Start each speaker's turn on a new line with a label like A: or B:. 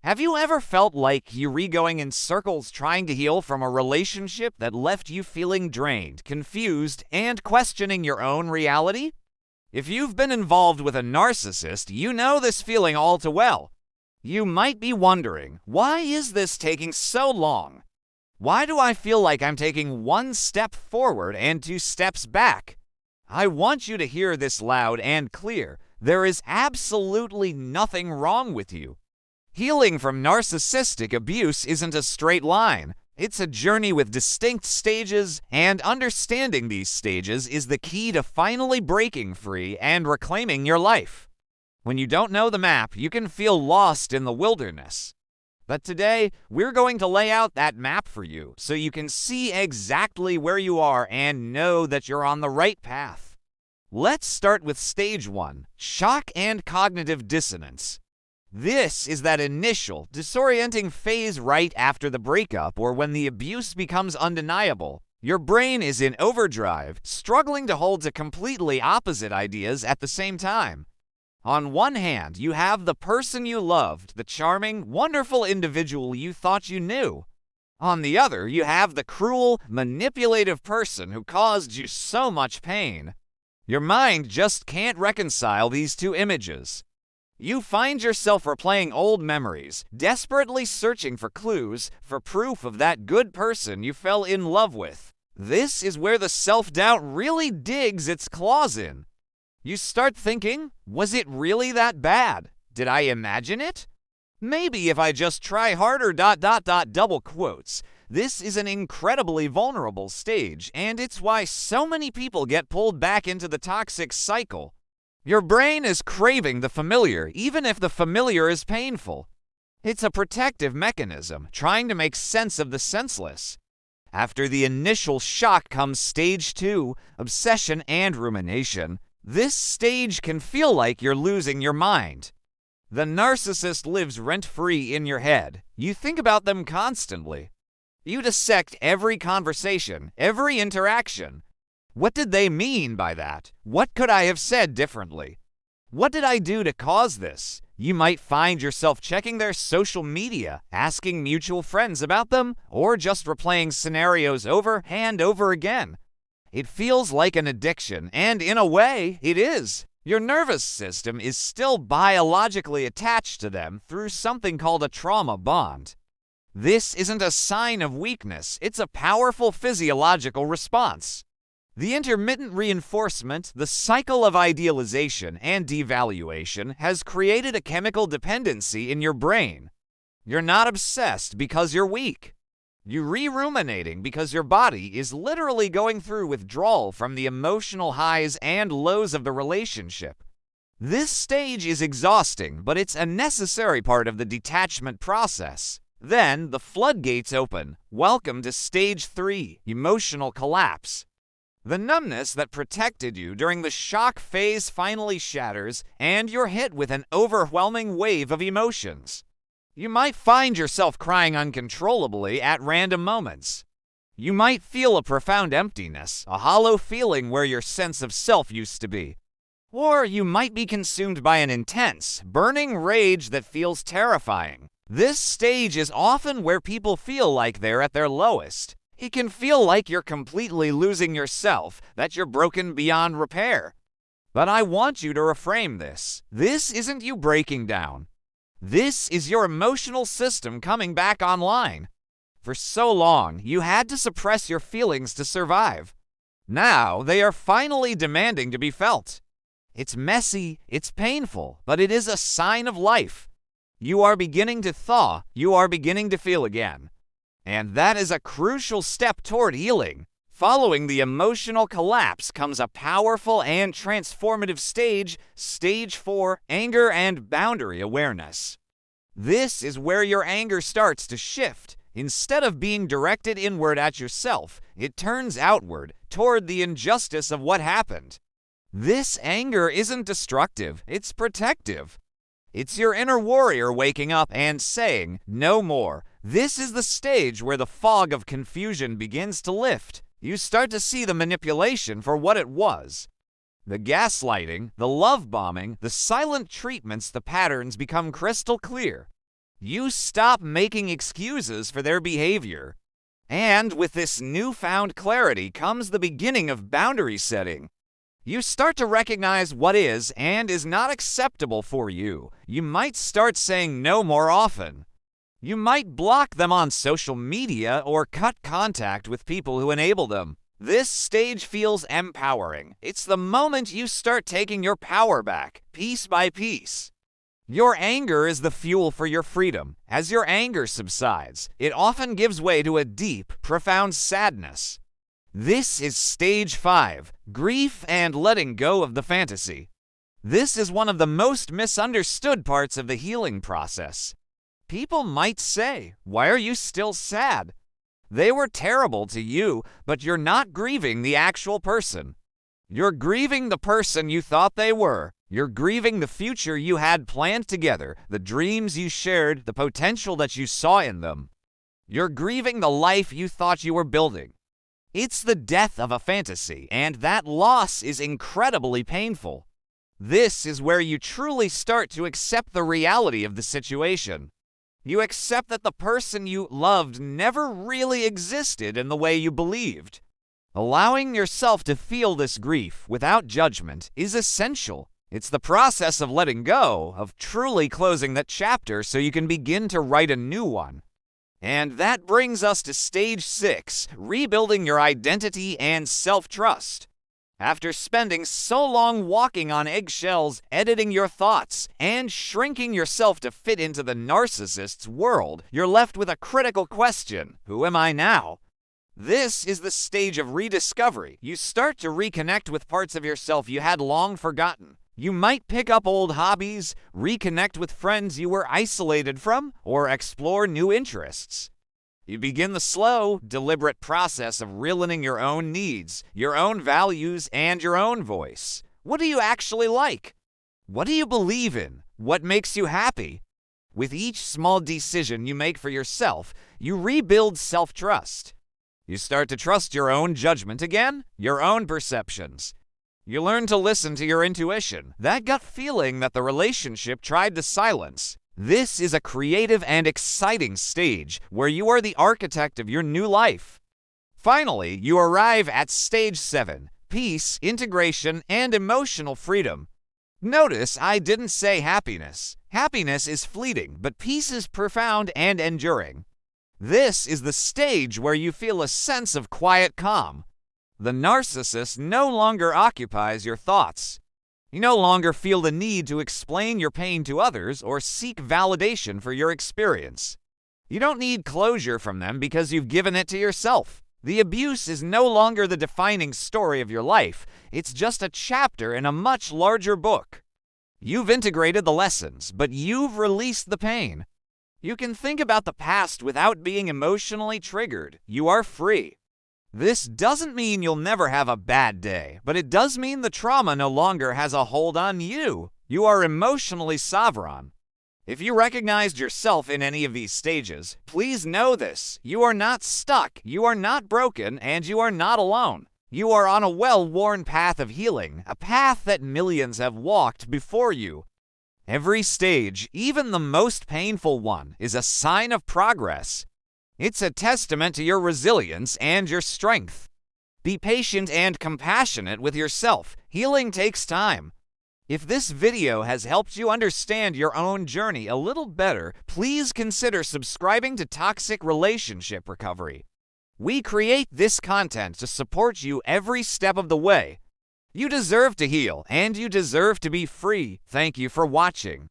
A: Have you ever felt like you're going in circles trying to heal from a relationship that left you feeling drained, confused, and questioning your own reality? If you've been involved with a narcissist, you know this feeling all too well. You might be wondering, why is this taking so long? Why do I feel like I'm taking one step forward and two steps back? I want you to hear this loud and clear. There is absolutely nothing wrong with you. Healing from narcissistic abuse isn't a straight line. It's a journey with distinct stages, and understanding these stages is the key to finally breaking free and reclaiming your life. When you don't know the map, you can feel lost in the wilderness. But today, we're going to lay out that map for you so you can see exactly where you are and know that you're on the right path. Let's start with stage 1, shock and cognitive dissonance. This is that initial, disorienting phase right after the breakup or when the abuse becomes undeniable. Your brain is in overdrive, struggling to hold to completely opposite ideas at the same time. On one hand, you have the person you loved, the charming, wonderful individual you thought you knew. On the other, you have the cruel, manipulative person who caused you so much pain. Your mind just can't reconcile these two images. You find yourself replaying old memories, desperately searching for clues, for proof of that good person you fell in love with. This is where the self-doubt really digs its claws in. You start thinking, was it really that bad? Did I imagine it? Maybe if I just try harder ... double quotes. This is an incredibly vulnerable stage, and it's why so many people get pulled back into the toxic cycle. Your brain is craving the familiar, even if the familiar is painful. It's a protective mechanism, trying to make sense of the senseless. After the initial shock comes stage 2, obsession and rumination. This stage can feel like you're losing your mind. The narcissist lives rent-free in your head. You think about them constantly. You dissect every conversation, every interaction. What did they mean by that? What could I have said differently? What did I do to cause this? You might find yourself checking their social media, asking mutual friends about them, or just replaying scenarios over and over again. It feels like an addiction, and in a way, it is. Your nervous system is still biologically attached to them through something called a trauma bond. This isn't a sign of weakness, it's a powerful physiological response. The intermittent reinforcement, the cycle of idealization and devaluation, has created a chemical dependency in your brain. You're not obsessed because you're weak. You're ruminating because your body is literally going through withdrawal from the emotional highs and lows of the relationship. This stage is exhausting, but it's a necessary part of the detachment process. Then the floodgates open. Welcome to stage 3, emotional collapse. The numbness that protected you during the shock phase finally shatters, and you're hit with an overwhelming wave of emotions. You might find yourself crying uncontrollably at random moments. You might feel a profound emptiness, a hollow feeling where your sense of self used to be. Or you might be consumed by an intense, burning rage that feels terrifying. This stage is often where people feel like they're at their lowest. It can feel like you're completely losing yourself, that you're broken beyond repair. But I want you to reframe this. This isn't you breaking down. This is your emotional system coming back online. For so long, you had to suppress your feelings to survive. Now, they are finally demanding to be felt. It's messy, it's painful, but it is a sign of life. You are beginning to thaw, you are beginning to feel again. And that is a crucial step toward healing. Following the emotional collapse comes a powerful and transformative stage, stage 4, anger and boundary awareness. This is where your anger starts to shift. Instead of being directed inward at yourself, it turns outward, toward the injustice of what happened. This anger isn't destructive, it's protective. It's your inner warrior waking up and saying, "No more." This is the stage where the fog of confusion begins to lift. You start to see the manipulation for what it was. The gaslighting, the love bombing, the silent treatments, the patterns become crystal clear. You stop making excuses for their behavior. And with this newfound clarity comes the beginning of boundary setting. You start to recognize what is and is not acceptable for you. You might start saying no more often. You might block them on social media or cut contact with people who enable them. This stage feels empowering. It's the moment you start taking your power back, piece by piece. Your anger is the fuel for your freedom. As your anger subsides, it often gives way to a deep, profound sadness. This is stage 5, grief and letting go of the fantasy. This is one of the most misunderstood parts of the healing process. People might say, "Why are you still sad?" They were terrible to you, but you're not grieving the actual person. You're grieving the person you thought they were. You're grieving the future you had planned together, the dreams you shared, the potential that you saw in them. You're grieving the life you thought you were building. It's the death of a fantasy, and that loss is incredibly painful. This is where you truly start to accept the reality of the situation. You accept that the person you loved never really existed in the way you believed. Allowing yourself to feel this grief without judgment is essential. It's the process of letting go, of truly closing that chapter so you can begin to write a new one. And that brings us to stage 6, rebuilding your identity and self-trust. After spending so long walking on eggshells, editing your thoughts, and shrinking yourself to fit into the narcissist's world, you're left with a critical question: who am I now? This is the stage of rediscovery. You start to reconnect with parts of yourself you had long forgotten. You might pick up old hobbies, reconnect with friends you were isolated from, or explore new interests. You begin the slow, deliberate process of realigning your own needs, your own values, and your own voice. What do you actually like? What do you believe in? What makes you happy? With each small decision you make for yourself, you rebuild self-trust. You start to trust your own judgment again, your own perceptions. You learn to listen to your intuition, that gut feeling that the relationship tried to silence. This is a creative and exciting stage where you are the architect of your new life. Finally, you arrive at stage 7, peace, integration, and emotional freedom. Notice I didn't say happiness. Happiness is fleeting, but peace is profound and enduring. This is the stage where you feel a sense of quiet calm. The narcissist no longer occupies your thoughts. You no longer feel the need to explain your pain to others or seek validation for your experience. You don't need closure from them because you've given it to yourself. The abuse is no longer the defining story of your life. It's just a chapter in a much larger book. You've integrated the lessons, but you've released the pain. You can think about the past without being emotionally triggered. You are free. This doesn't mean you'll never have a bad day, but it does mean the trauma no longer has a hold on you. You are emotionally sovereign. If you recognized yourself in any of these stages, please know this: you are not stuck, you are not broken, and you are not alone. You are on a well-worn path of healing, a path that millions have walked before you. Every stage, even the most painful one, is a sign of progress. It's a testament to your resilience and your strength. Be patient and compassionate with yourself. Healing takes time. If this video has helped you understand your own journey a little better, please consider subscribing to Toxic Relationship Recovery. We create this content to support you every step of the way. You deserve to heal, and you deserve to be free. Thank you for watching.